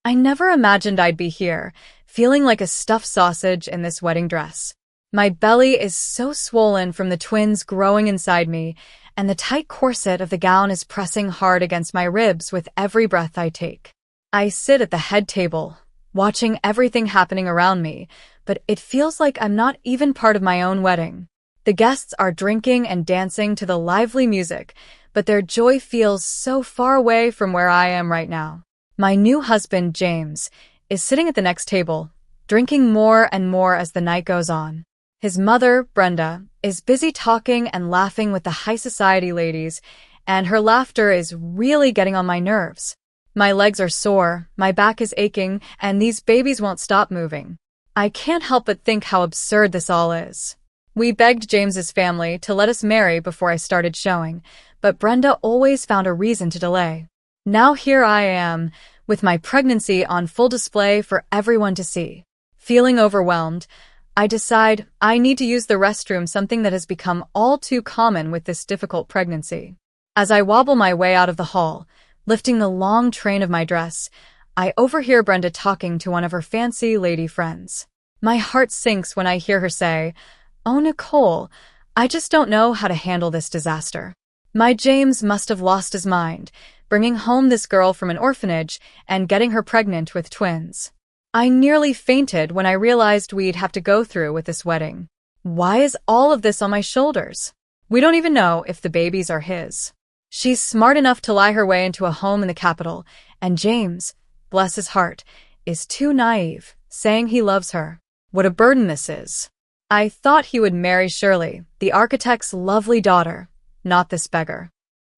I never imagined I'd be here, feeling like a stuffed sausage in this wedding dress. My belly is so swollen from the twins growing inside me, and the tight corset of the gown is pressing hard against my ribs with every breath I take. I sit at the head table, watching everything happening around me, but it feels like I'm not even part of my own wedding. The guests are drinking and dancing to the lively music, but their joy feels so far away from where I am right now. My new husband, James, is sitting at the next table, drinking more and more as the night goes on. His mother, Brenda, is busy talking and laughing with the high society ladies, and her laughter is really getting on my nerves. My legs are sore, my back is aching, and these babies won't stop moving. I can't help but think how absurd this all is. We begged James's family to let us marry before I started showing, but Brenda always found a reason to delay. Now here I am, with my pregnancy on full display for everyone to see. Feeling overwhelmed, I decide I need to use the restroom, something that has become all too common with this difficult pregnancy. As I wobble my way out of the hall, lifting the long train of my dress, I overhear Brenda talking to one of her fancy lady friends. My heart sinks when I hear her say, "Oh, Nicole, I just don't know how to handle this disaster. My James must have lost his mind, bringing home this girl from an orphanage and getting her pregnant with twins." I nearly fainted when I realized we'd have to go through with this wedding. Why is all of this on my shoulders? We don't even know if the babies are his. She's smart enough to lie her way into a home in the capital, and James, bless his heart, is too naive, saying he loves her. What a burden this is. I thought he would marry Shirley, the architect's lovely daughter, not this beggar.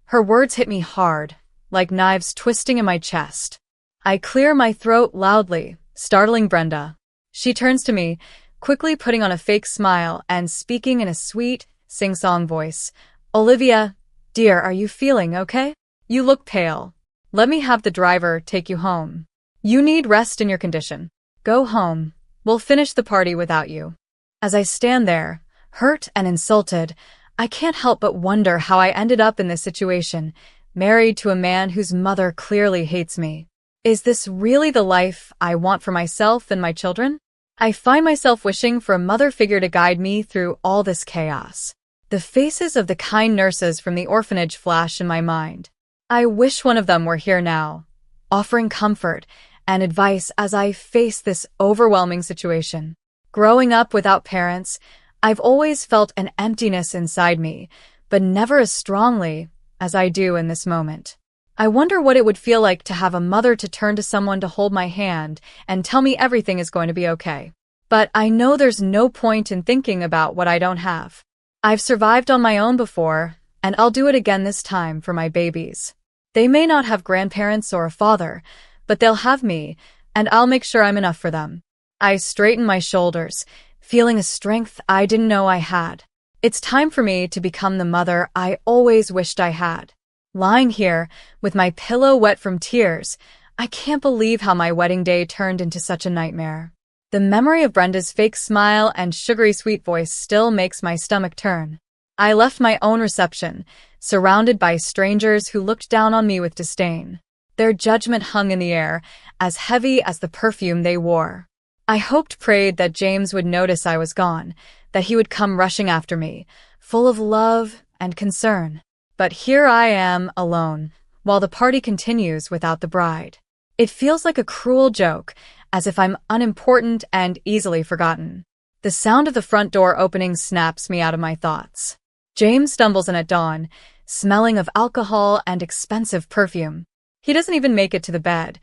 Her words hit me hard, like knives twisting in my chest. I clear my throat loudly, startling Brenda. She turns to me, quickly putting on a fake smile and speaking in a sweet, sing-song voice. "Olivia, dear, are you feeling okay? You look pale. Let me have the driver take you home. You need rest in your condition. Go home. We'll finish the party without you." As I stand there, hurt and insulted, I can't help but wonder how I ended up in this situation, married to a man whose mother clearly hates me. Is this really the life I want for myself and my children? I find myself wishing for a mother figure to guide me through all this chaos. The faces of the kind nurses from the orphanage flash in my mind. I wish one of them were here now, offering comfort and advice as I face this overwhelming situation. Growing up without parents, I've always felt an emptiness inside me, but never as strongly as I do in this moment. I wonder what it would feel like to have a mother to turn to, someone to hold my hand and tell me everything is going to be okay. But I know there's no point in thinking about what I don't have. I've survived on my own before, and I'll do it again this time for my babies. They may not have grandparents or a father, but they'll have me, and I'll make sure I'm enough for them. I straighten my shoulders, feeling a strength I didn't know I had. It's time for me to become the mother I always wished I had. Lying here, with my pillow wet from tears, I can't believe how my wedding day turned into such a nightmare. The memory of Brenda's fake smile and sugary sweet voice still makes my stomach turn. I left my own reception, surrounded by strangers who looked down on me with disdain. Their judgment hung in the air, as heavy as the perfume they wore. I prayed that James would notice I was gone, that he would come rushing after me, full of love and concern. But here I am, alone, while the party continues without the bride. It feels like a cruel joke, as if I'm unimportant and easily forgotten. The sound of the front door opening snaps me out of my thoughts. James stumbles in at dawn, smelling of alcohol and expensive perfume. He doesn't even make it to the bed.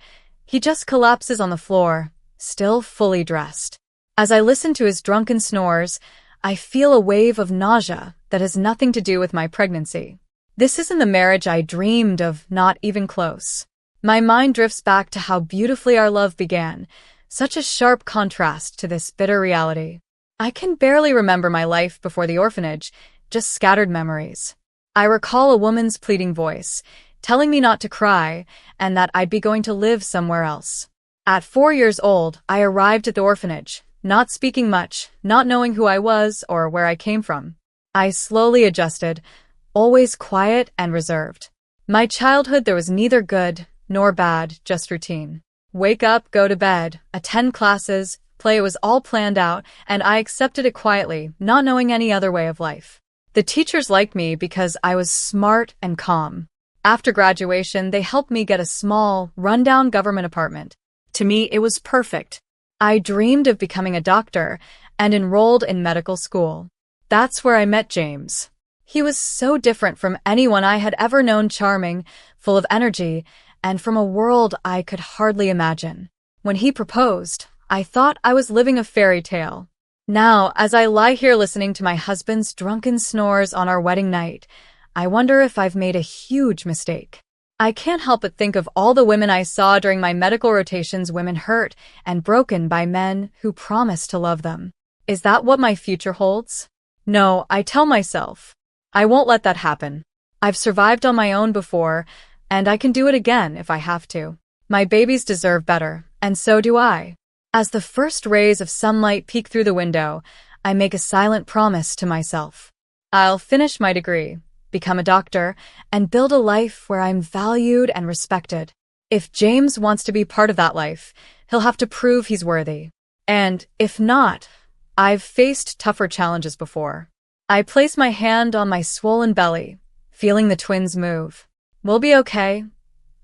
He just collapses on the floor, still fully dressed. As I listen to his drunken snores, I feel a wave of nausea that has nothing to do with my pregnancy. This isn't the marriage I dreamed of, not even close. My mind drifts back to how beautifully our love began, such a sharp contrast to this bitter reality. I can barely remember my life before the orphanage, just scattered memories. I recall a woman's pleading voice, telling me not to cry, and that I'd be going to live somewhere else. At 4 years old, I arrived at the orphanage, not speaking much, not knowing who I was or where I came from. I slowly adjusted, always quiet and reserved. My childhood, there was neither good nor bad, just routine. Wake up, go to bed, attend classes, play. It was all planned out, and I accepted it quietly, not knowing any other way of life. The teachers liked me because I was smart and calm. After graduation, they helped me get a small, rundown government apartment. To me, it was perfect. I dreamed of becoming a doctor and enrolled in medical school. That's where I met James. He was so different from anyone I had ever known, charming, full of energy, and from a world I could hardly imagine. When he proposed, I thought I was living a fairy tale. Now, as I lie here listening to my husband's drunken snores on our wedding night, I wonder if I've made a huge mistake. I can't help but think of all the women I saw during my medical rotations, women hurt and broken by men who promised to love them. Is that what my future holds? No, I tell myself, I won't let that happen. I've survived on my own before, and I can do it again if I have to. My babies deserve better, and so do I. As the first rays of sunlight peek through the window, I make a silent promise to myself. I'll finish my degree, become a doctor, and build a life where I'm valued and respected. If James wants to be part of that life, he'll have to prove he's worthy. And if not, I've faced tougher challenges before. I place my hand on my swollen belly, feeling the twins move. We'll be okay,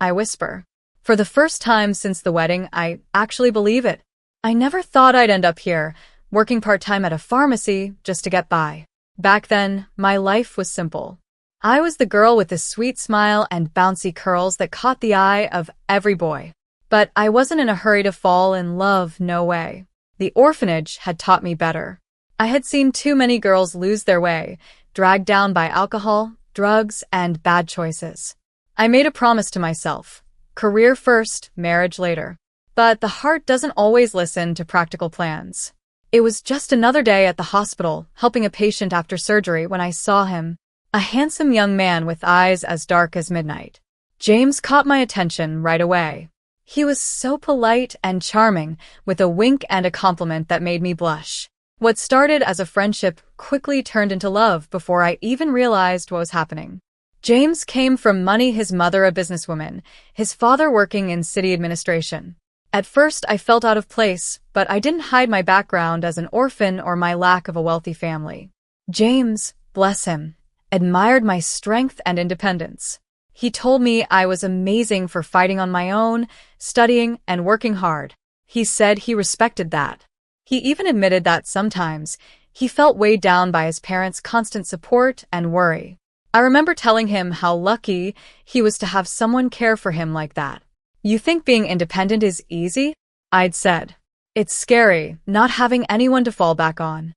I whisper. For the first time since the wedding, I actually believe it. I never thought I'd end up here, working part-time at a pharmacy just to get by. Back then, my life was simple. I was the girl with the sweet smile and bouncy curls that caught the eye of every boy. But I wasn't in a hurry to fall in love, no way. The orphanage had taught me better. I had seen too many girls lose their way, dragged down by alcohol, drugs, and bad choices. I made a promise to myself. Career first, marriage later. But the heart doesn't always listen to practical plans. It was just another day at the hospital, helping a patient after surgery, when I saw him. A handsome young man with eyes as dark as midnight. James caught my attention right away. He was so polite and charming, with a wink and a compliment that made me blush. What started as a friendship quickly turned into love before I even realized what was happening. James came from money, his mother a businesswoman, his father working in city administration. At first, I felt out of place, but I didn't hide my background as an orphan or my lack of a wealthy family. James, bless him, admired my strength and independence. He told me I was amazing for fighting on my own, studying, and working hard. He said he respected that. He even admitted that sometimes he felt weighed down by his parents' constant support and worry. I remember telling him how lucky he was to have someone care for him like that. You think being independent is easy? I'd said. It's scary, not having anyone to fall back on.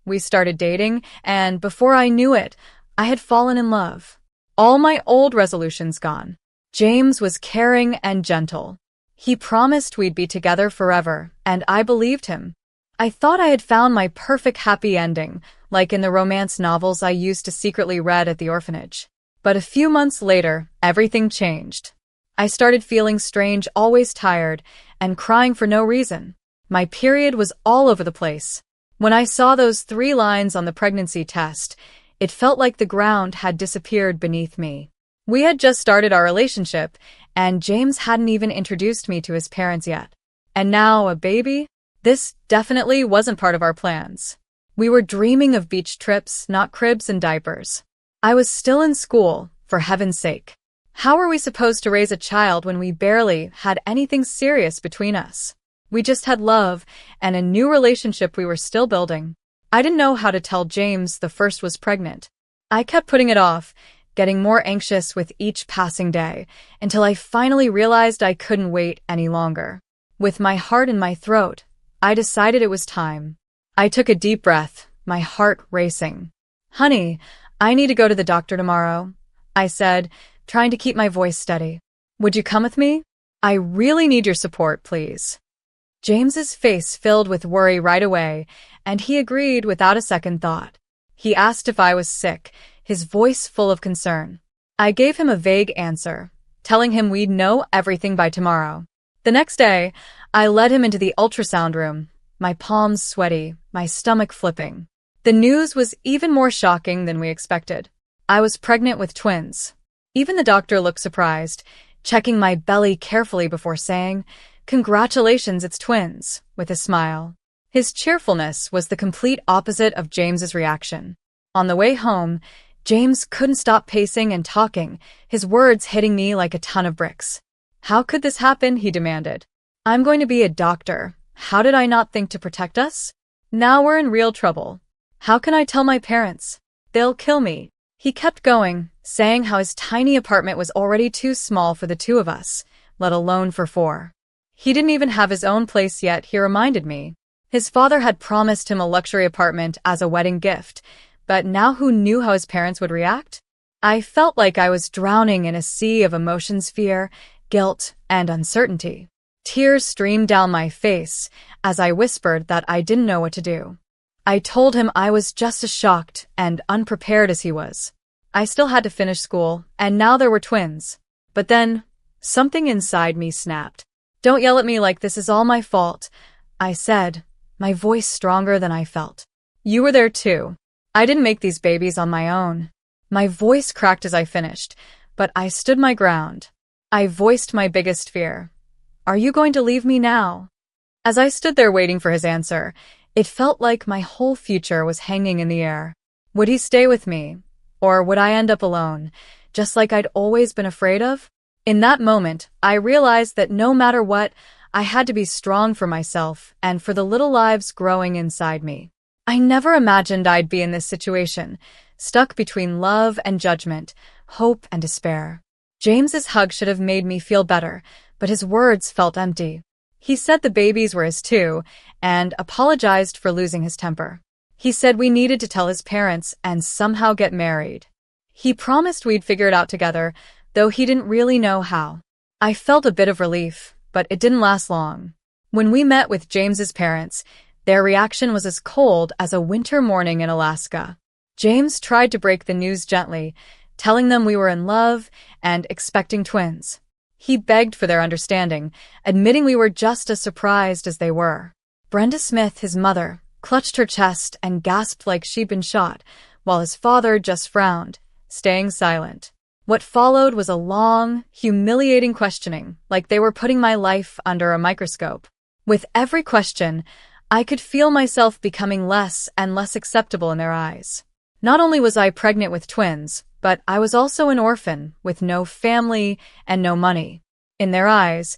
We started dating, and before I knew it, I had fallen in love. All my old resolutions gone. James was caring and gentle. He promised we'd be together forever, and I believed him. I thought I had found my perfect happy ending, like in the romance novels I used to secretly read at the orphanage. But a few months later, everything changed. I started feeling strange, always tired, and crying for no reason. My period was all over the place. When I saw those 3 lines on the pregnancy test, it felt like the ground had disappeared beneath me. We had just started our relationship, and James hadn't even introduced me to his parents yet. And now a baby? This definitely wasn't part of our plans. We were dreaming of beach trips, not cribs and diapers. I was still in school, for heaven's sake. How were we supposed to raise a child when we barely had anything serious between us? We just had love and a new relationship we were still building. I didn't know how to tell James the first was pregnant. I kept putting it off, getting more anxious with each passing day, until I finally realized I couldn't wait any longer. With my heart in my throat, I decided it was time. I took a deep breath, my heart racing. "Honey, I need to go to the doctor tomorrow," I said, trying to keep my voice steady. "Would you come with me? I really need your support, please." James's face filled with worry right away, and he agreed without a second thought. He asked if I was sick, his voice full of concern. I gave him a vague answer, telling him we'd know everything by tomorrow. The next day, I led him into the ultrasound room, my palms sweaty, my stomach flipping. The news was even more shocking than we expected. I was pregnant with twins. Even the doctor looked surprised, checking my belly carefully before saying, "Congratulations, it's twins," with a smile. His cheerfulness was the complete opposite of James's reaction. On the way home, James couldn't stop pacing and talking, his words hitting me like a ton of bricks. "How could this happen?" he demanded. "I'm going to be a doctor. How did I not think to protect us? Now we're in real trouble. How can I tell my parents? They'll kill me." He kept going, saying how his tiny apartment was already too small for the two of us, let alone for four. He didn't even have his own place yet, he reminded me. His father had promised him a luxury apartment as a wedding gift, but now who knew how his parents would react? I felt like I was drowning in a sea of emotions, fear, guilt, and uncertainty. Tears streamed down my face as I whispered that I didn't know what to do. I told him I was just as shocked and unprepared as he was. I still had to finish school, and now there were twins. But then, something inside me snapped. "Don't yell at me like this is all my fault," I said, my voice stronger than I felt. "You were there too. I didn't make these babies on my own." My voice cracked as I finished, but I stood my ground. I voiced my biggest fear. "Are you going to leave me now?" As I stood there waiting for his answer, it felt like my whole future was hanging in the air. Would he stay with me? Or would I end up alone, just like I'd always been afraid of? In that moment, I realized that no matter what, I had to be strong for myself and for the little lives growing inside me. I never imagined I'd be in this situation, stuck between love and judgment, hope and despair. James's hug should have made me feel better, but his words felt empty. He said the babies were his too, and apologized for losing his temper. He said we needed to tell his parents and somehow get married. He promised we'd figure it out together, though he didn't really know how. I felt a bit of relief, but it didn't last long. When we met with James's parents, their reaction was as cold as a winter morning in Alaska. James tried to break the news gently, telling them we were in love and expecting twins. He begged for their understanding, admitting we were just as surprised as they were. Brenda Smith, his mother, clutched her chest and gasped like she'd been shot, while his father just frowned, staying silent. What followed was a long, humiliating questioning, like they were putting my life under a microscope. With every question, I could feel myself becoming less and less acceptable in their eyes. Not only was I pregnant with twins, but I was also an orphan with no family and no money. In their eyes,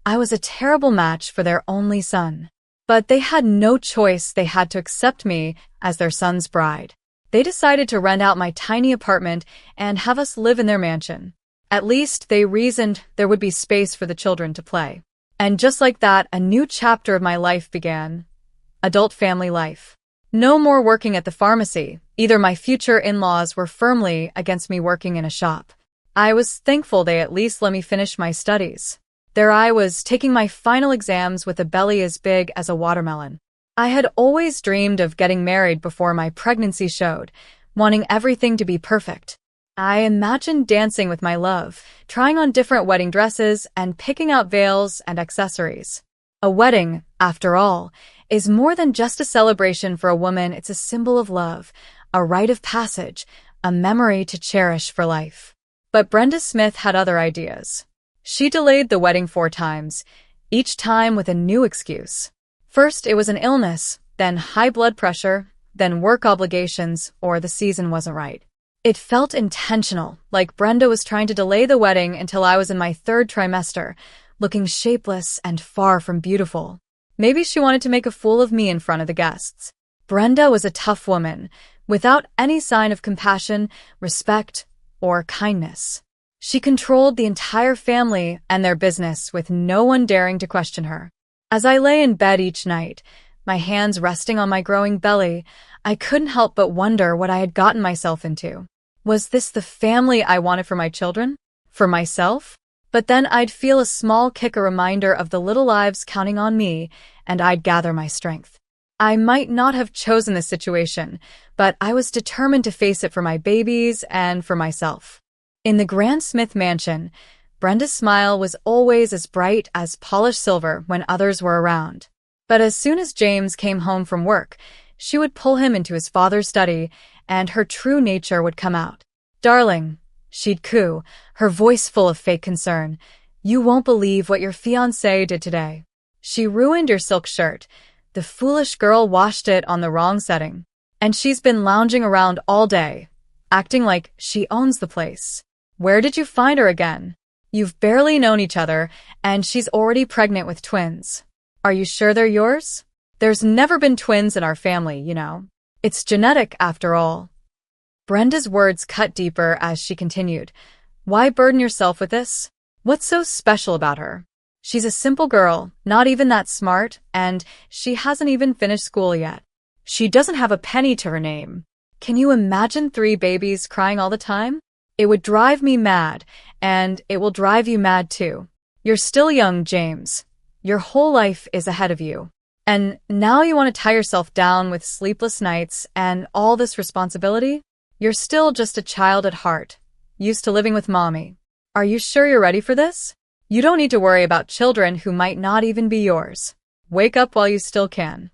I was a terrible match for their only son. But they had no choice, they had to accept me as their son's bride. They decided to rent out my tiny apartment and have us live in their mansion. At least, they reasoned there would be space for the children to play. And just like that, a new chapter of my life began. Adult family life. No more working at the pharmacy. Either my future in-laws were firmly against me working in a shop. I was thankful they at least let me finish my studies. There I was, taking my final exams with a belly as big as a watermelon. I had always dreamed of getting married before my pregnancy showed, wanting everything to be perfect. I imagined dancing with my love, trying on different wedding dresses, and picking out veils and accessories. A wedding, after all, is more than just a celebration for a woman. It's a symbol of love, a rite of passage, a memory to cherish for life. But Brenda Smith had other ideas. She delayed the wedding 4 times, each time with a new excuse. First, it was an illness, then high blood pressure, then work obligations, or the season wasn't right. It felt intentional, like Brenda was trying to delay the wedding until I was in my 3rd trimester, looking shapeless and far from beautiful. Maybe she wanted to make a fool of me in front of the guests. Brenda was a tough woman, without any sign of compassion, respect, or kindness. She controlled the entire family and their business with no one daring to question her. As I lay in bed each night, my hands resting on my growing belly, I couldn't help but wonder what I had gotten myself into. Was this the family I wanted for my children? For myself? But then I'd feel a small kick, a reminder of the little lives counting on me, and I'd gather my strength. I might not have chosen this situation, but I was determined to face it for my babies and for myself. In the Grand Smith mansion, Brenda's smile was always as bright as polished silver when others were around. But as soon as James came home from work, she would pull him into his father's study, and her true nature would come out. "Darling," she'd coo, her voice full of fake concern, You won't believe what your fiancé did today. She ruined your silk shirt. The foolish girl washed it on the wrong setting. And she's been lounging around all day, acting like she owns the place. Where did you find her again? You've barely known each other, and she's already pregnant with twins. Are you sure they're yours? There's never been twins in our family, you know. It's genetic, after all. Brenda's words cut deeper as she continued. Why burden yourself with this? What's so special about her? She's a simple girl, not even that smart, and she hasn't even finished school yet. She doesn't have a penny to her name. Can you imagine 3 babies crying all the time? It would drive me mad, and it will drive you mad too. You're still young, James. Your whole life is ahead of you. And now you want to tie yourself down with sleepless nights and all this responsibility? You're still just a child at heart, used to living with mommy. Are you sure you're ready for this? You don't need to worry about children who might not even be yours. Wake up while you still can.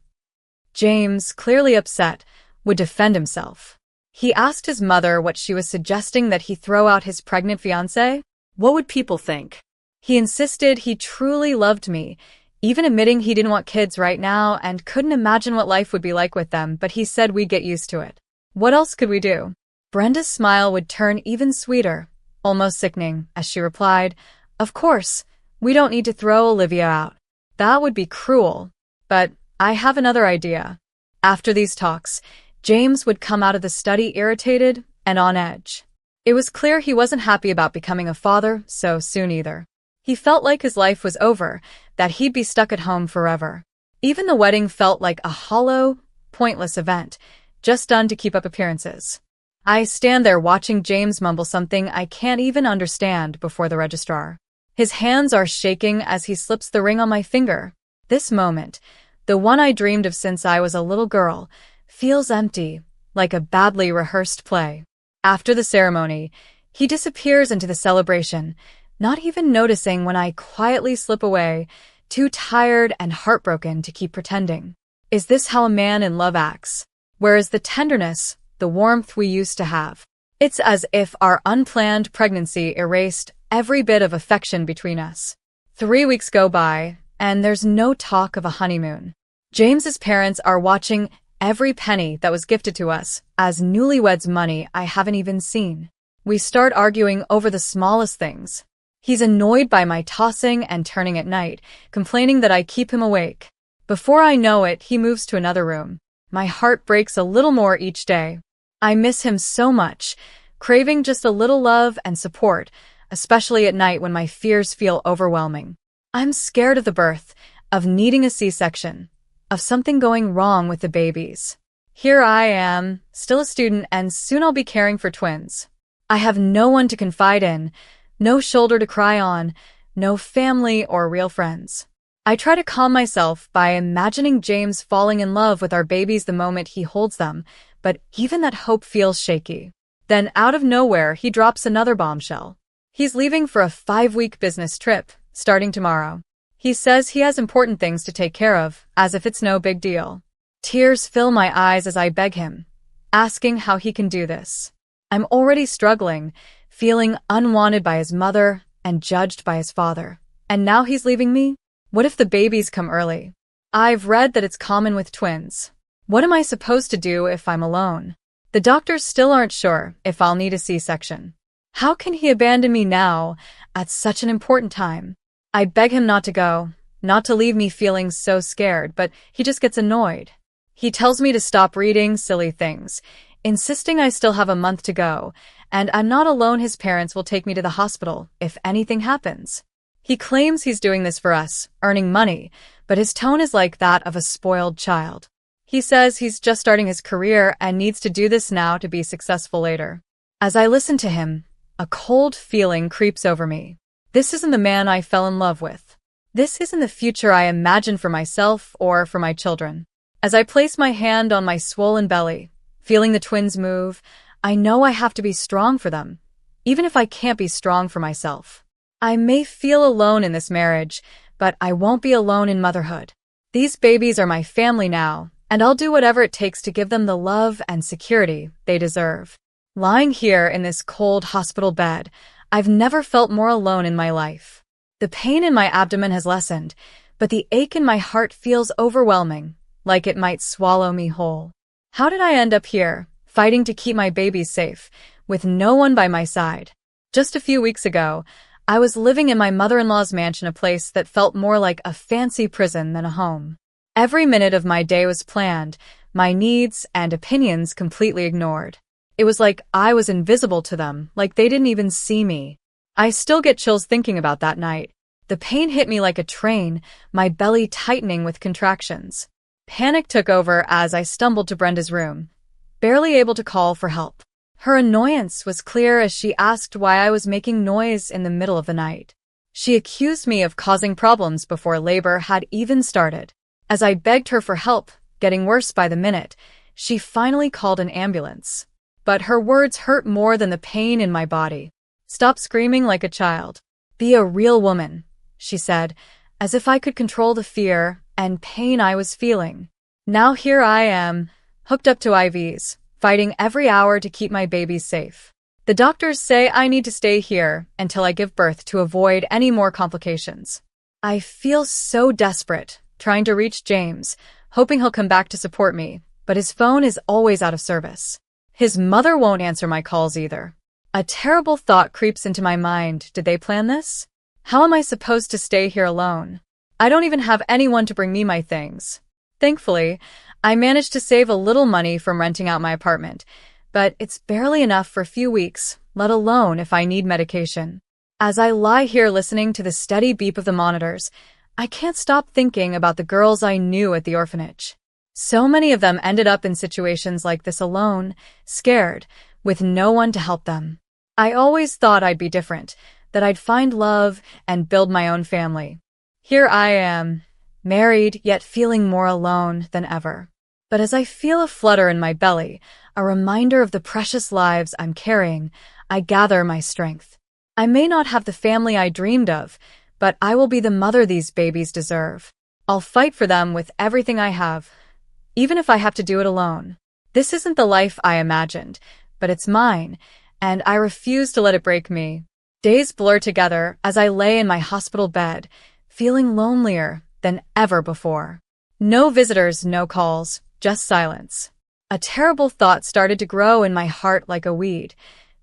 James, clearly upset, would defend himself. He asked his mother what she was suggesting that he throw out his pregnant fiancée. What would people think? He insisted he truly loved me, even admitting he didn't want kids right now and couldn't imagine what life would be like with them, but he said we'd get used to it. What else could we do? Brenda's smile would turn even sweeter, almost sickening, as she replied, Of course, we don't need to throw Olivia out. That would be cruel. But I have another idea. After these talks, James would come out of the study irritated and on edge. It was clear he wasn't happy about becoming a father so soon either. He felt like his life was over, that he'd be stuck at home forever. Even the wedding felt like a hollow, pointless event, just done to keep up appearances. I stand there watching James mumble something I can't even understand before the registrar. His hands are shaking as he slips the ring on my finger. This moment, the one I dreamed of since I was a little girl, feels empty, like a badly rehearsed play. After the ceremony, he disappears into the celebration, not even noticing when I quietly slip away, too tired and heartbroken to keep pretending. Is this how a man in love acts? Where is the tenderness, the warmth we used to have? It's as if our unplanned pregnancy erased every bit of affection between us. 3 weeks go by, and there's no talk of a honeymoon. James's parents are watching every penny that was gifted to us as newlyweds money I haven't even seen. We start arguing over the smallest things. He's annoyed by my tossing and turning at night, complaining that I keep him awake. Before I know it, he moves to another room. My heart breaks a little more each day. I miss him so much, craving just a little love and support, especially at night when my fears feel overwhelming. I'm scared of the birth, of needing a C-section, of something going wrong with the babies. Here I am, still a student, and soon I'll be caring for twins. I have no one to confide in, no shoulder to cry on, no family or real friends. I try to calm myself by imagining James falling in love with our babies the moment he holds them, but even that hope feels shaky. Then out of nowhere, he drops another bombshell. He's leaving for a 5-week business trip, starting tomorrow. He says he has important things to take care of, as if it's no big deal. Tears fill my eyes as I beg him, asking how he can do this. I'm already struggling, feeling unwanted by his mother and judged by his father. And now he's leaving me? What if the babies come early? I've read that it's common with twins. What am I supposed to do if I'm alone? The doctors still aren't sure if I'll need a C-section. How can he abandon me now, at such an important time? I beg him not to go, not to leave me feeling so scared, but he just gets annoyed. He tells me to stop reading silly things, insisting I still have a month to go, and I'm not alone. His parents will take me to the hospital if anything happens. He claims he's doing this for us, earning money, but his tone is like that of a spoiled child. He says he's just starting his career and needs to do this now to be successful later. As I listen to him, a cold feeling creeps over me. This isn't the man I fell in love with. This isn't the future I imagined for myself or for my children. As I place my hand on my swollen belly, feeling the twins move, I know I have to be strong for them, even if I can't be strong for myself. I may feel alone in this marriage, but I won't be alone in motherhood. These babies are my family now, and I'll do whatever it takes to give them the love and security they deserve. Lying here in this cold hospital bed, I've never felt more alone in my life. The pain in my abdomen has lessened, but the ache in my heart feels overwhelming, like it might swallow me whole. How did I end up here, fighting to keep my babies safe, with no one by my side? Just a few weeks ago, I was living in my mother-in-law's mansion, a place that felt more like a fancy prison than a home. Every minute of my day was planned, my needs and opinions completely ignored. It was like I was invisible to them, like they didn't even see me. I still get chills thinking about that night. The pain hit me like a train, my belly tightening with contractions. Panic took over as I stumbled to Brenda's room, barely able to call for help. Her annoyance was clear as she asked why I was making noise in the middle of the night. She accused me of causing problems before labor had even started. As I begged her for help, getting worse by the minute, she finally called an ambulance. But her words hurt more than the pain in my body. "Stop screaming like a child. Be a real woman," she said, as if I could control the fear and pain I was feeling. Now here I am, hooked up to IVs, fighting every hour to keep my babies safe. The doctors say I need to stay here until I give birth to avoid any more complications. I feel so desperate, trying to reach James, hoping he'll come back to support me, but his phone is always out of service. His mother won't answer my calls either. A terrible thought creeps into my mind. Did they plan this? How am I supposed to stay here alone? I don't even have anyone to bring me my things. Thankfully, I managed to save a little money from renting out my apartment, but it's barely enough for a few weeks, let alone if I need medication. As I lie here listening to the steady beep of the monitors, I can't stop thinking about the girls I knew at the orphanage. So many of them ended up in situations like this alone, scared, with no one to help them. I always thought I'd be different, that I'd find love and build my own family. Here I am, married, yet feeling more alone than ever. But as I feel a flutter in my belly, a reminder of the precious lives I'm carrying, I gather my strength. I may not have the family I dreamed of, but I will be the mother these babies deserve. I'll fight for them with everything I have, even if I have to do it alone. This isn't the life I imagined, but it's mine, and I refuse to let it break me. Days blur together as I lay in my hospital bed, feeling lonelier than ever before. No visitors, no calls, just silence. A terrible thought started to grow in my heart like a weed,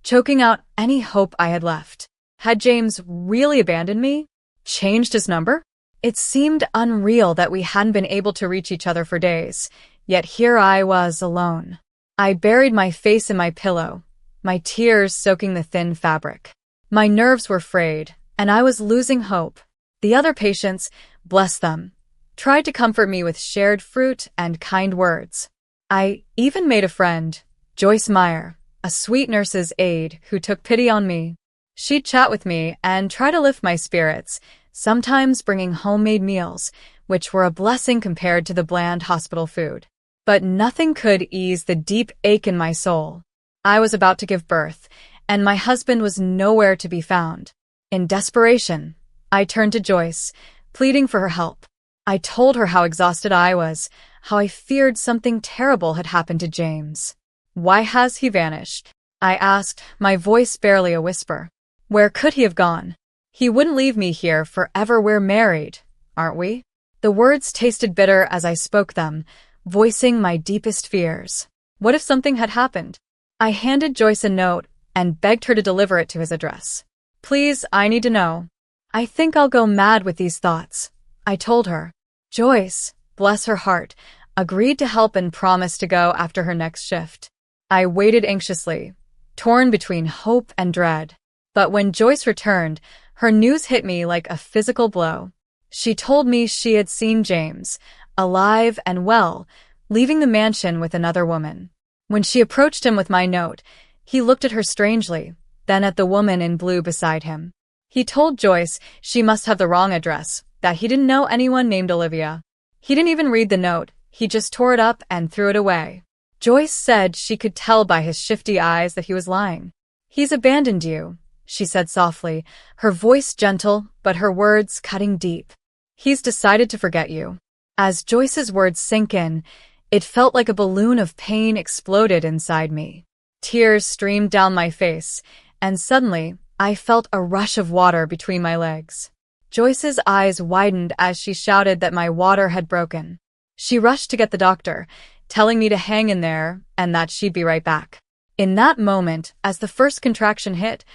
choking out any hope I had left. Had James really abandoned me? Changed his number? It seemed unreal that we hadn't been able to reach each other for days, yet here I was alone. I buried my face in my pillow, my tears soaking the thin fabric. My nerves were frayed, and I was losing hope. The other patients, bless them, tried to comfort me with shared fruit and kind words. I even made a friend, Joyce Meyer, a sweet nurse's aide who took pity on me. She'd chat with me and try to lift my spirits, sometimes bringing homemade meals, which were a blessing compared to the bland hospital food. But nothing could ease the deep ache in my soul. I was about to give birth, and my husband was nowhere to be found. In desperation, I turned to Joyce, pleading for her help. I told her how exhausted I was, how I feared something terrible had happened to James. "Why has he vanished?" I asked, my voice barely a whisper. "Where could he have gone? He wouldn't leave me here forever. We're married, aren't we?" The words tasted bitter as I spoke them, voicing my deepest fears. What if something had happened? I handed Joyce a note and begged her to deliver it to his address. "Please, I need to know. I think I'll go mad with these thoughts," I told her. Joyce, bless her heart, agreed to help and promised to go after her next shift. I waited anxiously, torn between hope and dread. But when Joyce returned, her news hit me like a physical blow. She told me she had seen James, alive and well, leaving the mansion with another woman. When she approached him with my note, he looked at her strangely, then at the woman in blue beside him. He told Joyce she must have the wrong address, that he didn't know anyone named Olivia. He didn't even read the note, he just tore it up and threw it away. Joyce said she could tell by his shifty eyes that he was lying. "He's abandoned you," she said softly, her voice gentle but her words cutting deep. "He's decided to forget you." As Joyce's words sank in, it felt like a balloon of pain exploded inside me. Tears streamed down my face, and suddenly I felt a rush of water between my legs. Joyce's eyes widened as she shouted that my water had broken. She rushed to get the doctor, telling me to hang in there and that she'd be right back. In that moment, as the first contraction hit,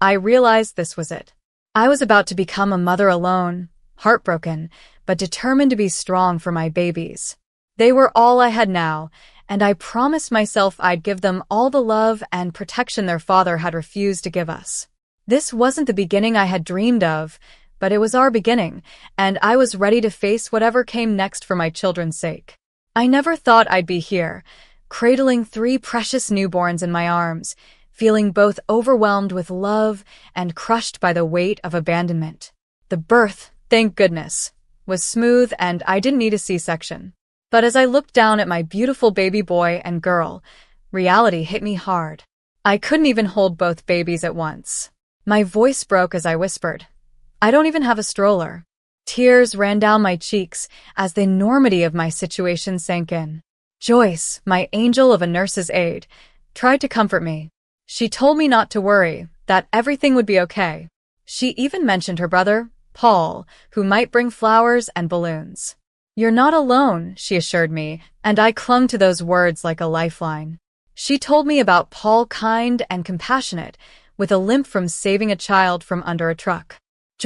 I realized this was it. I was about to become a mother alone, heartbroken, but determined to be strong for my babies. They were all I had now, and I promised myself I'd give them all the love and protection their father had refused to give us. This wasn't the beginning I had dreamed of, but it was our beginning, and I was ready to face whatever came next for my children's sake. I never thought I'd be here, cradling 3 precious newborns in my arms, feeling both overwhelmed with love and crushed by the weight of abandonment. The birth, thank goodness, was smooth and I didn't need a C-section. But as I looked down at my beautiful baby boy and girl, reality hit me hard. I couldn't even hold both babies at once. My voice broke as I whispered, "I don't even have a stroller." Tears ran down my cheeks as the enormity of my situation sank in. Joyce, my angel of a nurse's aide, tried to comfort me. She told me not to worry, that everything would be okay. She even mentioned her brother, Paul, who might bring flowers and balloons. "You're not alone," she assured me, and I clung to those words like a lifeline. She told me about Paul, kind and compassionate, with a limp from saving a child from under a truck.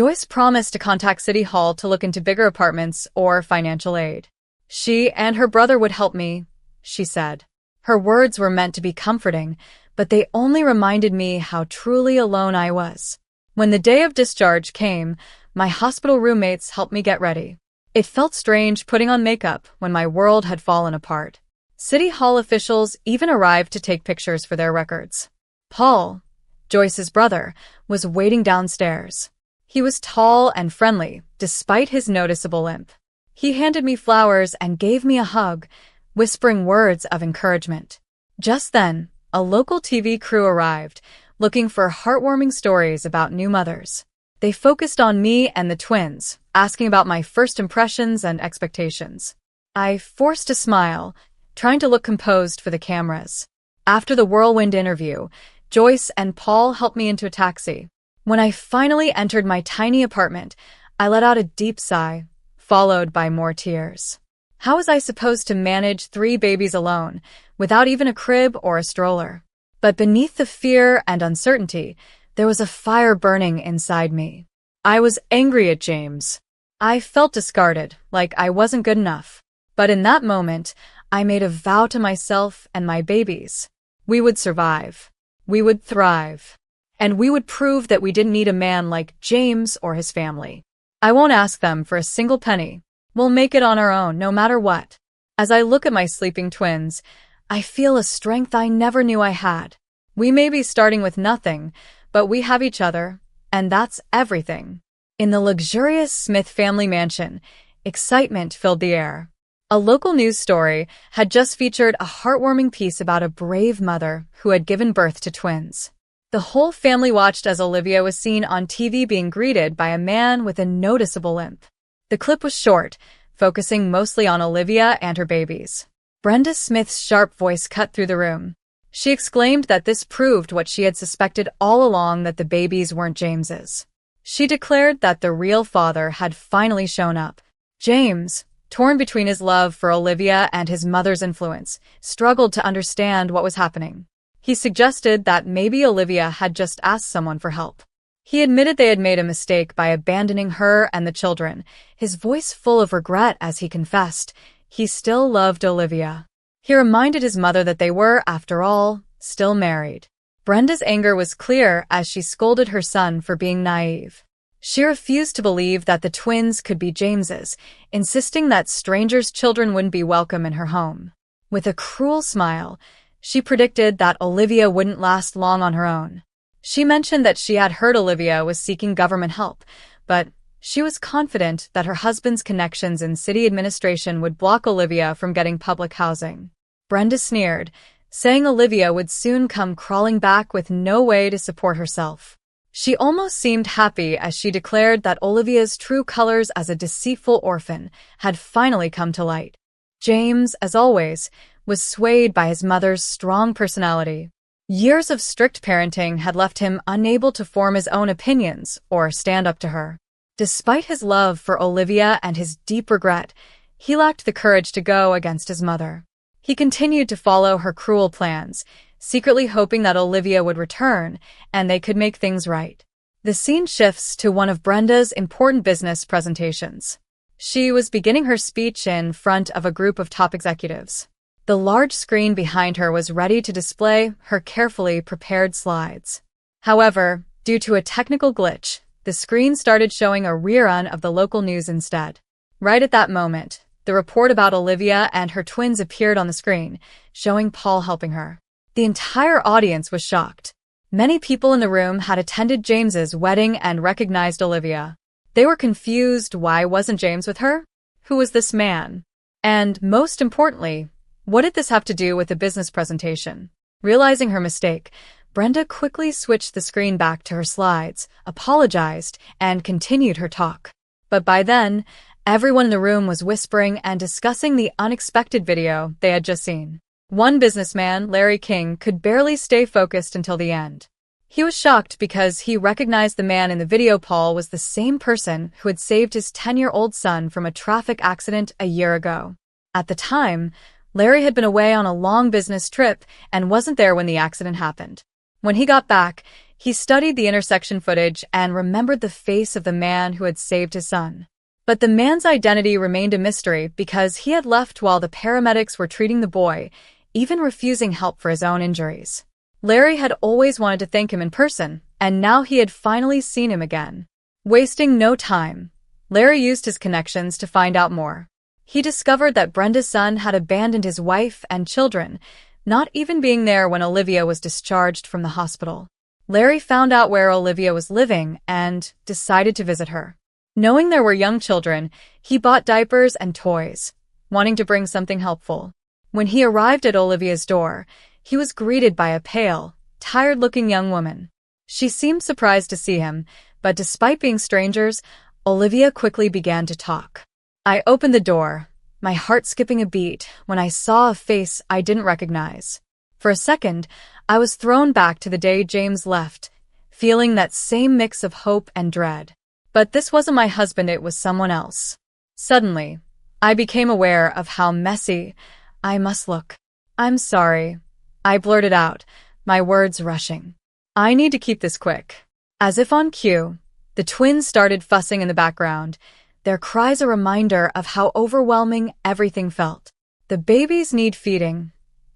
Joyce promised to contact City Hall to look into bigger apartments or financial aid. She and her brother would help me, she said. Her words were meant to be comforting, but they only reminded me how truly alone I was. When the day of discharge came, my hospital roommates helped me get ready. It felt strange putting on makeup when my world had fallen apart. City Hall officials even arrived to take pictures for their records. Paul, Joyce's brother, was waiting downstairs. He was tall and friendly, despite his noticeable limp. He handed me flowers and gave me a hug, whispering words of encouragement. Just then, a local TV crew arrived, looking for heartwarming stories about new mothers. They focused on me and the twins, asking about my first impressions and expectations. I forced a smile, trying to look composed for the cameras. After the whirlwind interview, Joyce and Paul helped me into a taxi. When I finally entered my tiny apartment, I let out a deep sigh, followed by more tears. How was I supposed to manage 3 babies alone, without even a crib or a stroller? But beneath the fear and uncertainty, there was a fire burning inside me. I was angry at James. I felt discarded, like I wasn't good enough. But in that moment, I made a vow to myself and my babies. We would survive. We would thrive. And we would prove that we didn't need a man like James or his family. I won't ask them for a single penny. We'll make it on our own, no matter what. As I look at my sleeping twins, I feel a strength I never knew I had. We may be starting with nothing, but we have each other, and that's everything. In the luxurious Smith family mansion, excitement filled the air. A local news story had just featured a heartwarming piece about a brave mother who had given birth to twins. The whole family watched as Olivia was seen on TV being greeted by a man with a noticeable limp. The clip was short, focusing mostly on Olivia and her babies. Brenda Smith's sharp voice cut through the room. She exclaimed that this proved what she had suspected all along, that the babies weren't James's. She declared that the real father had finally shown up. James, torn between his love for Olivia and his mother's influence, struggled to understand what was happening. He suggested that maybe Olivia had just asked someone for help. He admitted they had made a mistake by abandoning her and the children, his voice full of regret as he confessed he still loved Olivia. He reminded his mother that they were, after all, still married. Brenda's anger was clear as she scolded her son for being naive. She refused to believe that the twins could be James's, insisting that strangers' children wouldn't be welcome in her home. With a cruel smile, she predicted that Olivia wouldn't last long on her own. She mentioned that she had heard Olivia was seeking government help, but she was confident that her husband's connections in city administration would block Olivia from getting public housing. Brenda sneered, saying Olivia would soon come crawling back with no way to support herself. She almost seemed happy as she declared that Olivia's true colors as a deceitful orphan had finally come to light. James, as always, was swayed by his mother's strong personality. Years of strict parenting had left him unable to form his own opinions or stand up to her. Despite his love for Olivia and his deep regret, he lacked the courage to go against his mother. He continued to follow her cruel plans, secretly hoping that Olivia would return and they could make things right. The scene shifts to one of Brenda's important business presentations. She was beginning her speech in front of a group of top executives. The large screen behind her was ready to display her carefully prepared slides. However, due to a technical glitch, the screen started showing a rerun of the local news instead. Right at that moment, the report about Olivia and her twins appeared on the screen, showing Paul helping her. The entire audience was shocked. Many people in the room had attended James's wedding and recognized Olivia. They were confused. Why wasn't James with her? Who was this man? And most importantly, what did this have to do with the business presentation? Realizing her mistake, Brenda quickly switched the screen back to her slides, apologized, and continued her talk. But by then, everyone in the room was whispering and discussing the unexpected video they had just seen. One businessman, Larry King, could barely stay focused until the end. He was shocked because he recognized the man in the video. Paul was the same person who had saved his 10-year-old son from a traffic accident a year ago. At the time, Larry had been away on a long business trip and wasn't there when the accident happened. When he got back, he studied the intersection footage and remembered the face of the man who had saved his son. But the man's identity remained a mystery because he had left while the paramedics were treating the boy, even refusing help for his own injuries. Larry had always wanted to thank him in person, and now he had finally seen him again. Wasting no time, Larry used his connections to find out more. He discovered that Brenda's son had abandoned his wife and children, not even being there when Olivia was discharged from the hospital. Larry found out where Olivia was living and decided to visit her. Knowing there were young children, he bought diapers and toys, wanting to bring something helpful. When he arrived at Olivia's door, he was greeted by a pale, tired-looking young woman. She seemed surprised to see him, but despite being strangers, Olivia quickly began to talk. I opened the door, my heart skipping a beat when I saw a face I didn't recognize. For a second, I was thrown back to the day James left, feeling that same mix of hope and dread. But this wasn't my husband, it was someone else. Suddenly, I became aware of how messy I must look. "I'm sorry," I blurted out, my words rushing. "I need to keep this quick." As if on cue, the twins started fussing in the background, their cries a reminder of how overwhelming everything felt. "The babies need feeding,"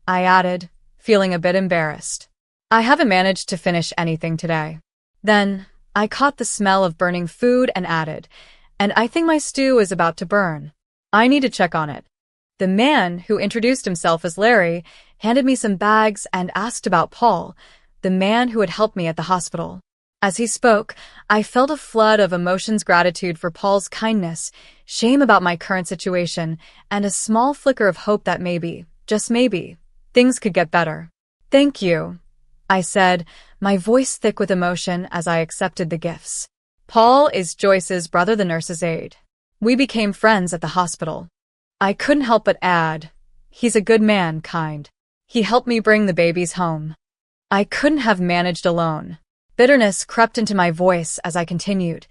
I added, feeling a bit embarrassed. "I haven't managed to finish anything today." Then, I caught the smell of burning food and added, "And I think my stew is about to burn. I need to check on it." The man, who introduced himself as Larry, handed me some bags and asked about Paul, the man who had helped me at the hospital. As he spoke, I felt a flood of emotions: gratitude for Paul's kindness, shame about my current situation, and a small flicker of hope that maybe, just maybe, things could get better. "Thank you," I said, my voice thick with emotion as I accepted the gifts. Paul is Joyce's brother, the nurse's aide. We became friends at the hospital. I couldn't help but add, he's a good man, kind. He helped me bring the babies home. I couldn't have managed alone. Bitterness crept into my voice as I continued.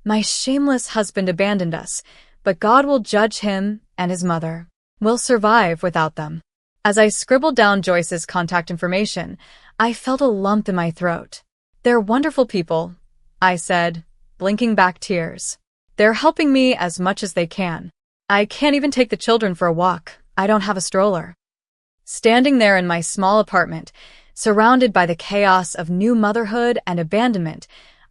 My shameless husband abandoned us, but God will judge him, and his mother will survive without them. As I scribbled down Joyce's contact information, I felt a lump in my throat. "They're wonderful people," I said, blinking back tears. "They're helping me as much as they can. I can't even take the children for a walk. I don't have a stroller." Standing there in my small apartment, surrounded by the chaos of new motherhood and abandonment,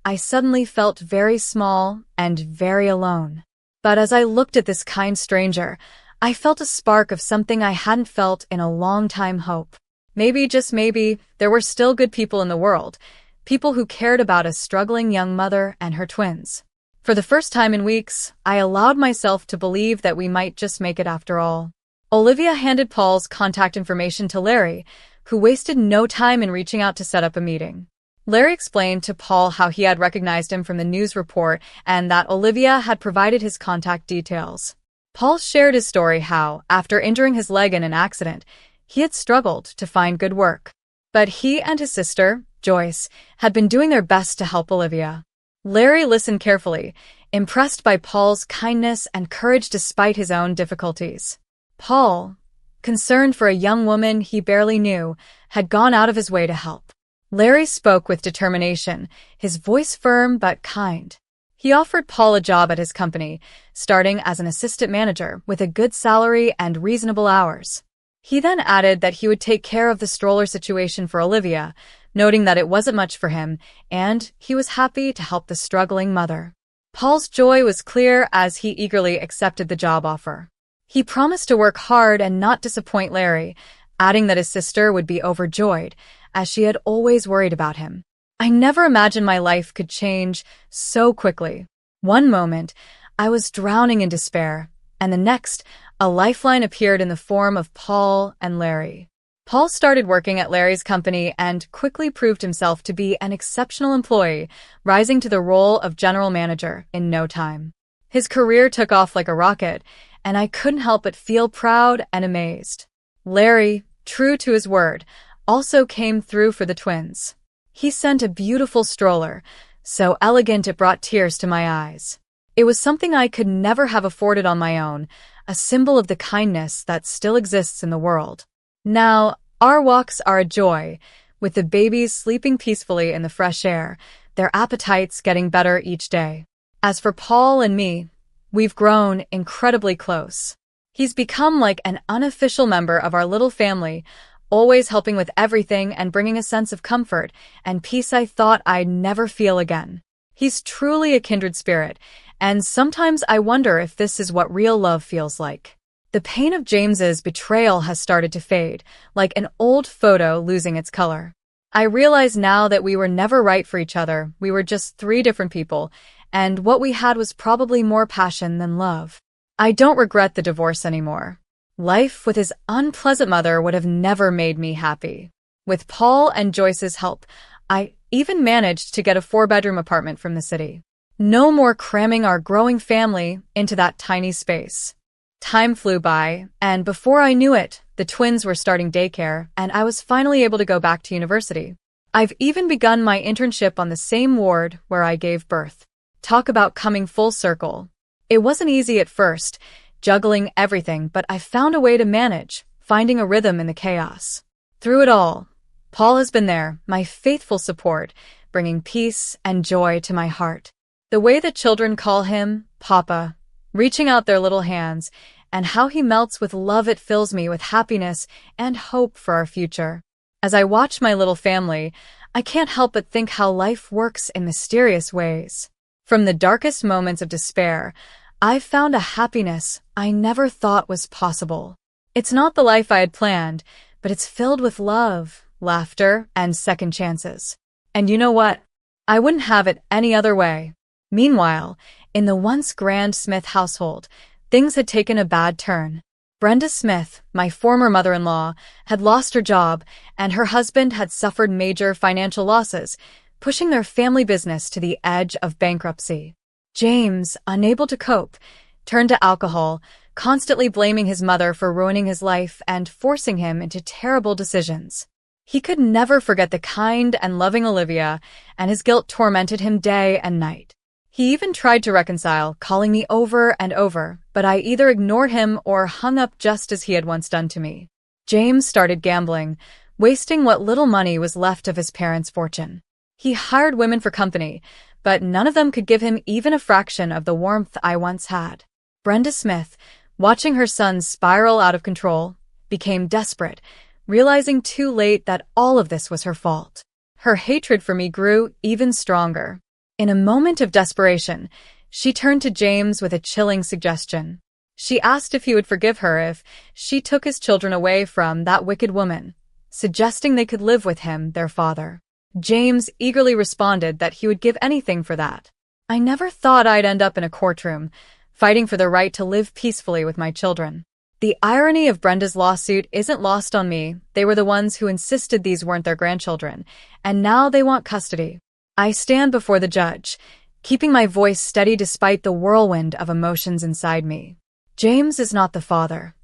I suddenly felt very small and very alone. But as I looked at this kind stranger, I felt a spark of something I hadn't felt in a long time: hope. Maybe, just maybe, there were still good people in the world, people who cared about a struggling young mother and her twins. For the first time in weeks, I allowed myself to believe that we might just make it after all. Olivia handed Paul's contact information to Larry, who wasted no time in reaching out to set up a meeting. Larry explained to Paul how he had recognized him from the news report and that Olivia had provided his contact details. Paul shared his story: how, after injuring his leg in an accident, he had struggled to find good work. But he and his sister, Joyce, had been doing their best to help Olivia. Larry listened carefully, impressed by Paul's kindness and courage despite his own difficulties. Paul, concerned for a young woman he barely knew, had gone out of his way to help. Larry spoke with determination, his voice firm but kind. He offered Paul a job at his company, starting as an assistant manager with a good salary and reasonable hours. He then added that he would take care of the stroller situation for Olivia, noting that it wasn't much for him, and he was happy to help the struggling mother. Paul's joy was clear as he eagerly accepted the job offer. He promised to work hard and not disappoint Larry, adding that his sister would be overjoyed, as she had always worried about him. I never imagined my life could change so quickly. One moment, I was drowning in despair, and the next, a lifeline appeared in the form of Paul and Larry. Paul started working at Larry's company and quickly proved himself to be an exceptional employee, rising to the role of general manager in no time. His career took off like a rocket, and I couldn't help but feel proud and amazed. Larry, true to his word, also came through for the twins. He sent a beautiful stroller, so elegant it brought tears to my eyes. It was something I could never have afforded on my own, a symbol of the kindness that still exists in the world. Now, our walks are a joy, with the babies sleeping peacefully in the fresh air, their appetites getting better each day. As for Paul and me, we've grown incredibly close. He's become like an unofficial member of our little family, always helping with everything and bringing a sense of comfort and peace I thought I'd never feel again. He's truly a kindred spirit, and sometimes I wonder if this is what real love feels like. The pain of James's betrayal has started to fade, like an old photo losing its color. I realize now that we were never right for each other, we were just three different people, and what we had was probably more passion than love. I don't regret the divorce anymore. Life with his unpleasant mother would have never made me happy. With Paul and Joyce's help, I even managed to get a 4-bedroom apartment from the city. No more cramming our growing family into that tiny space. Time flew by, and before I knew it, the twins were starting daycare, and I was finally able to go back to university. I've even begun my internship on the same ward where I gave birth. Talk about coming full circle. It wasn't easy at first, juggling everything, but I found a way to manage, finding a rhythm in the chaos. Through it all, Paul has been there, my faithful support, bringing peace and joy to my heart. The way the children call him, Papa, reaching out their little hands, and how he melts with love, it fills me with happiness and hope for our future. As I watch my little family, I can't help but think how life works in mysterious ways. From the darkest moments of despair, I've found a happiness I never thought was possible. It's not the life I had planned, but it's filled with love, laughter, and second chances. And you know what? I wouldn't have it any other way. Meanwhile, in the once grand Smith household, things had taken a bad turn. Brenda Smith, my former mother-in-law, had lost her job, and her husband had suffered major financial losses, pushing their family business to the edge of bankruptcy. James, unable to cope, turned to alcohol, constantly blaming his mother for ruining his life and forcing him into terrible decisions. He could never forget the kind and loving Olivia, and his guilt tormented him day and night. He even tried to reconcile, calling me over and over, but I either ignored him or hung up just as he had once done to me. James started gambling, wasting what little money was left of his parents' fortune. He hired women for company, but none of them could give him even a fraction of the warmth I once had. Brenda Smith, watching her son spiral out of control, became desperate, realizing too late that all of this was her fault. Her hatred for me grew even stronger. In a moment of desperation, she turned to James with a chilling suggestion. She asked if he would forgive her if she took his children away from that wicked woman, suggesting they could live with him, their father. James eagerly responded that he would give anything for that. I never thought I'd end up in a courtroom, fighting for the right to live peacefully with my children. The irony of Brenda's lawsuit isn't lost on me. They were the ones who insisted these weren't their grandchildren, and now they want custody. I stand before the judge, keeping my voice steady despite the whirlwind of emotions inside me. James is not the father.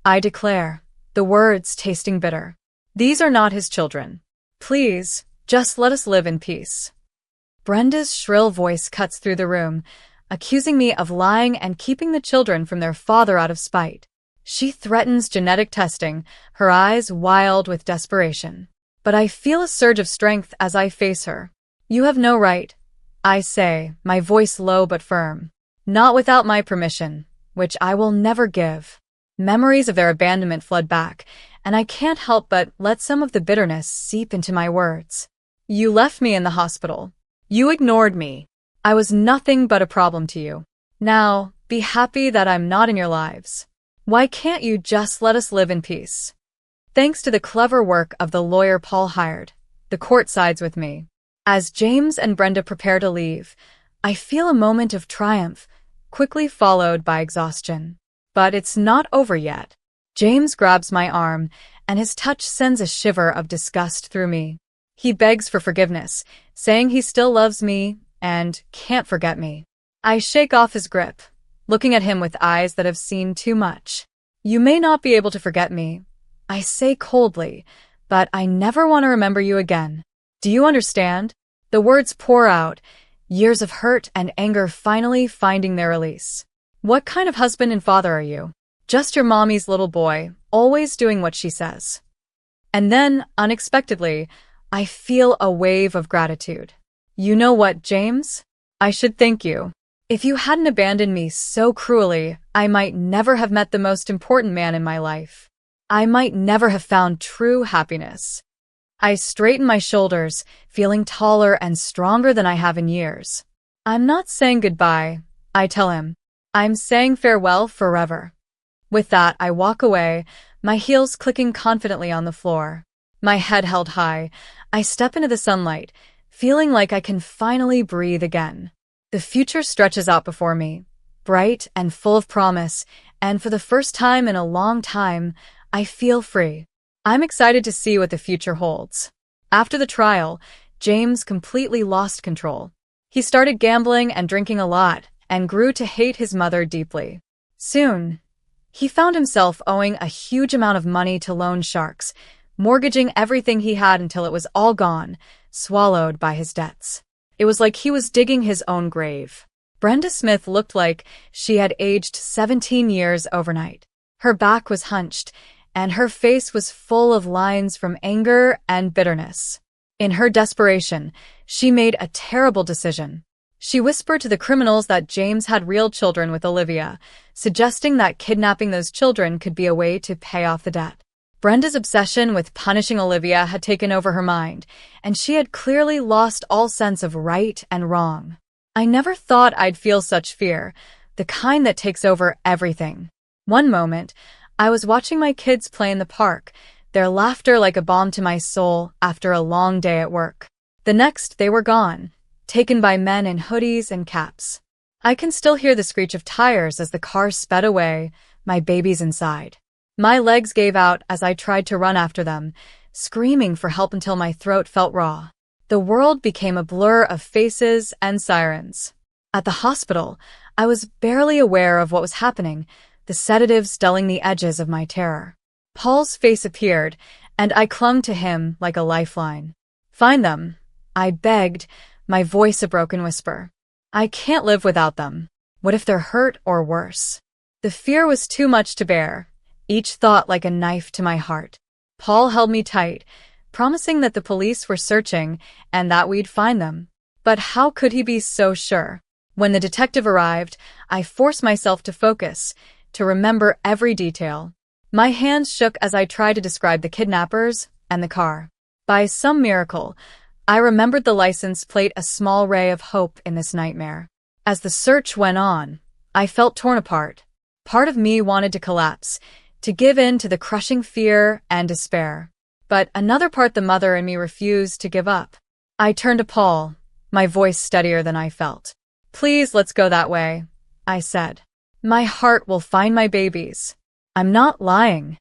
I declare, the words tasting bitter. These are not his children. Please, just let us live in peace. Brenda's shrill voice cuts through the room, accusing me of lying and keeping the children from their father out of spite. She threatens genetic testing, her eyes wild with desperation. But I feel a surge of strength as I face her. "You have no right," I say, my voice low but firm. "Not without my permission, which I will never give." Memories of their abandonment flood back, and I can't help but let some of the bitterness seep into my words. "You left me in the hospital. You ignored me. I was nothing but a problem to you. Now, be happy that I'm not in your lives. Why can't you just let us live in peace?" Thanks to the clever work of the lawyer Paul hired, the court sides with me. As James and Brenda prepare to leave, I feel a moment of triumph, quickly followed by exhaustion. But it's not over yet. James grabs my arm, and his touch sends a shiver of disgust through me. He begs for forgiveness, saying he still loves me and can't forget me. I shake off his grip, looking at him with eyes that have seen too much. "You may not be able to forget me," I say coldly, "but I never want to remember you again. Do you understand?" The words pour out, years of hurt and anger finally finding their release. "What kind of husband and father are you? Just your mommy's little boy, always doing what she says." And then, unexpectedly, I feel a wave of gratitude. "You know what, James? I should thank you. If you hadn't abandoned me so cruelly, I might never have met the most important man in my life. I might never have found true happiness." I straighten my shoulders, feeling taller and stronger than I have in years. "I'm not saying goodbye," I tell him. "I'm saying farewell forever." With that, I walk away, my heels clicking confidently on the floor. My head held high, I step into the sunlight, feeling like I can finally breathe again. The future stretches out before me, bright and full of promise, and for the first time in a long time, I feel free. I'm excited to see what the future holds. After the trial, James completely lost control. He started gambling and drinking a lot, and grew to hate his mother deeply. Soon, he found himself owing a huge amount of money to loan sharks, mortgaging everything he had until it was all gone, swallowed by his debts. It was like he was digging his own grave. Brenda Smith looked like she had aged 17 years overnight. Her back was hunched, and her face was full of lines from anger and bitterness. In her desperation, she made a terrible decision. She whispered to the criminals that James had real children with Olivia, suggesting that kidnapping those children could be a way to pay off the debt. Brenda's obsession with punishing Olivia had taken over her mind, and she had clearly lost all sense of right and wrong. I never thought I'd feel such fear, the kind that takes over everything. One moment, I was watching my kids play in the park, their laughter like a balm to my soul after a long day at work. The next, they were gone, taken by men in hoodies and caps. I can still hear the screech of tires as the car sped away, my babies inside. My legs gave out as I tried to run after them, screaming for help until my throat felt raw. The world became a blur of faces and sirens. At the hospital, I was barely aware of what was happening, the sedatives dulling the edges of my terror. Paul's face appeared, and I clung to him like a lifeline. "Find them," I begged, my voice a broken whisper. "I can't live without them. What if they're hurt or worse?" The fear was too much to bear, each thought like a knife to my heart. Paul held me tight, promising that the police were searching and that we'd find them. But how could he be so sure? When the detective arrived, I forced myself to focus, to remember every detail. My hands shook as I tried to describe the kidnappers and the car. By some miracle, I remembered the license plate, a small ray of hope in this nightmare. As the search went on, I felt torn apart. Part of me wanted to collapse, to give in to the crushing fear and despair. But another part, the mother in me, refused to give up. I turned to Paul, my voice steadier than I felt. "Please, let's go that way," I said. "My heart will find my babies. I'm not lying."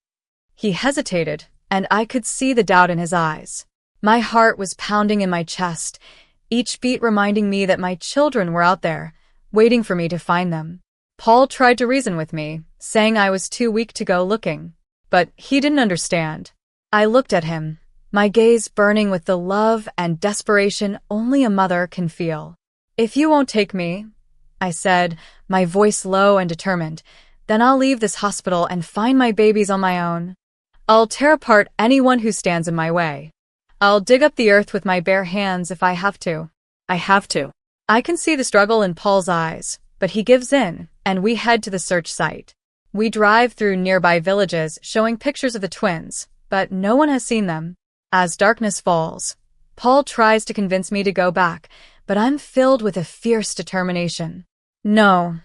He hesitated, and I could see the doubt in his eyes. My heart was pounding in my chest, each beat reminding me that my children were out there, waiting for me to find them. Paul tried to reason with me, saying I was too weak to go looking. But he didn't understand. I looked at him, my gaze burning with the love and desperation only a mother can feel. "If you won't take me," I said, my voice low and determined. Then I'll leave this hospital and find my babies on my own. I'll tear apart anyone who stands in my way. I'll dig up the earth with my bare hands if I have to. I have to. I can see the struggle in Paul's eyes, but he gives in, and we head to the search site. We drive through nearby villages showing pictures of the twins, but no one has seen them. As darkness falls, Paul tries to convince me to go back, but I'm filled with a fierce determination. No,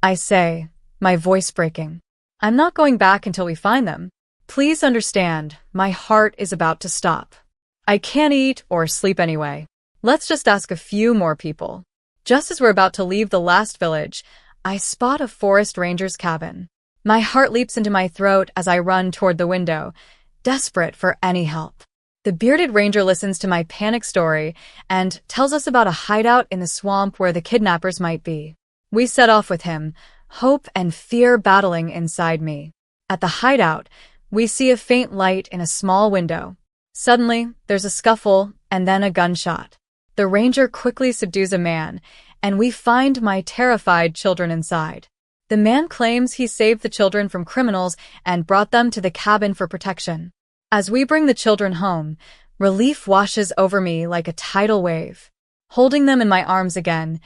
I say, my voice breaking. I'm not going back until we find them. Please understand, my heart is about to stop. I can't eat or sleep anyway. Let's just ask a few more people. Just as we're about to leave the last village, I spot a forest ranger's cabin. My heart leaps into my throat as I run toward the window, desperate for any help. The bearded ranger listens to my panic story and tells us about a hideout in the swamp where the kidnappers might be. We set off with him, hope and fear battling inside me. At the hideout, we see a faint light in a small window. Suddenly, there's a scuffle and then a gunshot. The ranger quickly subdues a man, and we find my terrified children inside. The man claims he saved the children from criminals and brought them to the cabin for protection. As we bring the children home, relief washes over me like a tidal wave. Holding them in my arms again,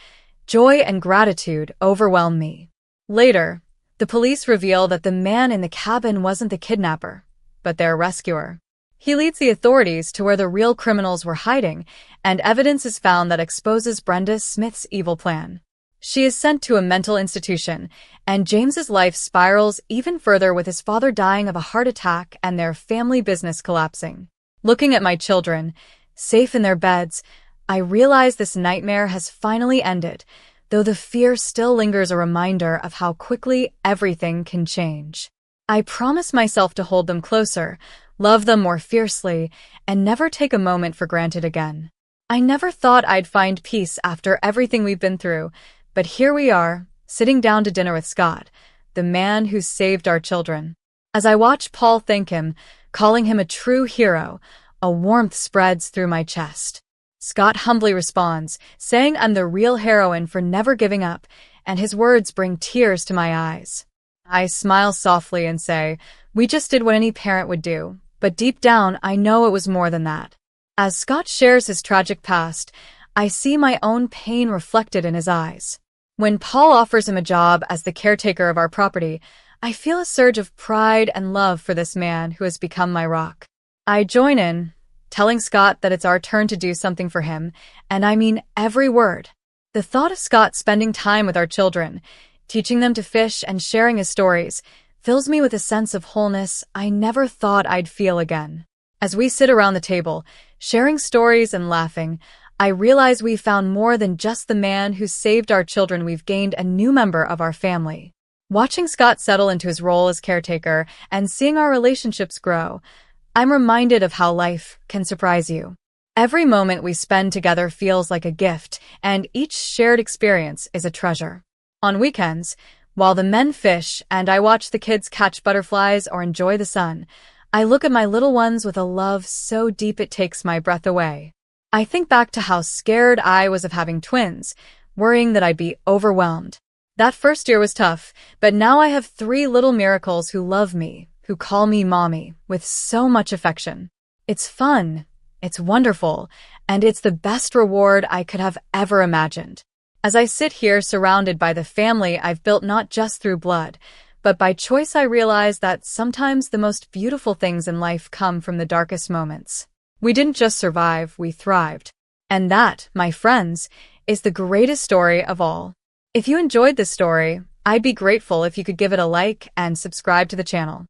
joy and gratitude overwhelm me. Later, the police reveal that the man in the cabin wasn't the kidnapper, but their rescuer. He leads the authorities to where the real criminals were hiding, and evidence is found that exposes Brenda Smith's evil plan. She is sent to a mental institution, and James's life spirals even further with his father dying of a heart attack and their family business collapsing. Looking at my children, safe in their beds, I realize this nightmare has finally ended, though the fear still lingers, a reminder of how quickly everything can change. I promise myself to hold them closer, love them more fiercely, and never take a moment for granted again. I never thought I'd find peace after everything we've been through, but here we are, sitting down to dinner with Scott, the man who saved our children. As I watch Paul thank him, calling him a true hero, a warmth spreads through my chest. Scott humbly responds, saying I'm the real heroine for never giving up, and his words bring tears to my eyes. I smile softly and say, we just did what any parent would do, but deep down I know it was more than that. As Scott shares his tragic past, I see my own pain reflected in his eyes. When Paul offers him a job as the caretaker of our property, I feel a surge of pride and love for this man who has become my rock. I join in, telling Scott that it's our turn to do something for him, and I mean every word. The thought of Scott spending time with our children, teaching them to fish and sharing his stories, fills me with a sense of wholeness I never thought I'd feel again. As we sit around the table, sharing stories and laughing, I realize we found more than just the man who saved our children. We've gained a new member of our family. Watching Scott settle into his role as caretaker and seeing our relationships grow, I'm reminded of how life can surprise you. Every moment we spend together feels like a gift, and each shared experience is a treasure. On weekends, while the men fish and I watch the kids catch butterflies or enjoy the sun, I look at my little ones with a love so deep it takes my breath away. I think back to how scared I was of having twins, worrying that I'd be overwhelmed. That first year was tough, but now I have 3 little miracles who love me, who call me mommy, with so much affection. It's fun, it's wonderful, and it's the best reward I could have ever imagined. As I sit here surrounded by the family I've built not just through blood, but by choice, I realize that sometimes the most beautiful things in life come from the darkest moments. We didn't just survive, we thrived. And that, my friends, is the greatest story of all. If you enjoyed this story, I'd be grateful if you could give it a like and subscribe to the channel.